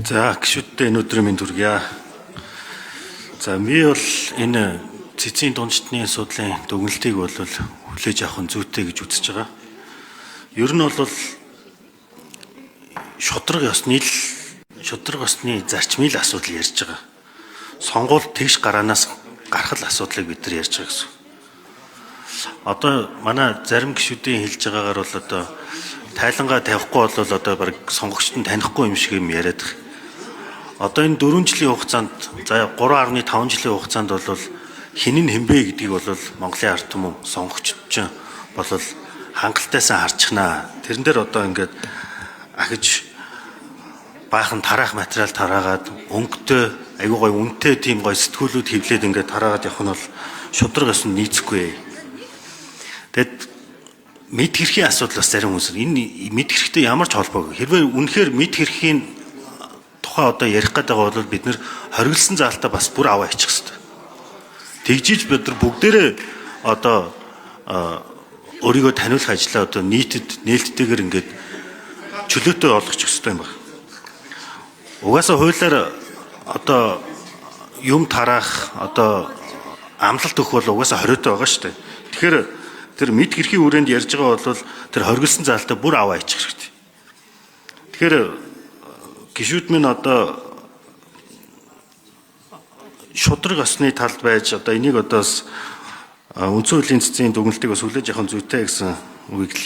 За гişүүдтэй энэ өдрийн мэнд хүргье. За би бол энэ цэцгийн дундчдны асуудлын дүгнэлтийг бол хүлээж авах нь зүйтэй гэж үзэж байгаа. Ер нь бол шудраг ёсны зарчмын асуудал ярьж байгаа. Сонгуул тэгш гараанаас гарах асуудлыг бид нар ярьж байгаа гэсэн. Одоо манай зарим гишүүдийн хэлж байгаагаар бол одоо тайлангаа тавихгүй бол одоо баг сонгогчд нь танихгүй юм шиг юм яриад байгаа. Одоо энэ 4 жилийн хугацаанд за 3.5 жилийн хугацаанд бол хин нь хэмбэ гэдгийг бол Монголын ард түмэн сонгогчд ч бол хангалтайсаа харчихнаа. Тэрэн дээр одоо ингээд ахиж баахан тараах материал тараагаад өнгөтэй айгүй гой үнэтэй тийм гой сэтгүүлүүд хевлээд ингээд тараагаад явах нь бол шудраг ёсонд нийцэхгүй. Тэгэд мэд хэрхийн асуудал бас зарим хүмүүс энэ мэд хэрэгтэй ямар ч холбоогүй. Хэрвээ үнэхээр мэд хэрхийн тухай одоо ярих гэдэг бол бид нэр хоригдсан заалтаа бас бүр аваа ичих хэрэгтэй. Тэгжиж бид нар бүгдээрээ одоо өөрийгөө таниулах ажлаа одоо нээлттэйгээр ингээд чөлөөтэй олгочих хэрэгтэй юм байна. Угаасаа хуулиар одоо юм тараах одоо амлалт өгөх бол угаасаа хориотой байгаа шүү дээ. Тэгэхээр тэр мэд хэрхийн үрээнд ярьж байгаа бол тэр хоригдсан заалтаа бүр аваа ичих хэрэгтэй. Тэгэхээр гишүүд минь одоо шудраг осны талд байж одоо энийг одоо үндсэн хуулийн цэцгийн дүгнэлтийг бас хүлээж авах зүйтэй гэсэн үгийг л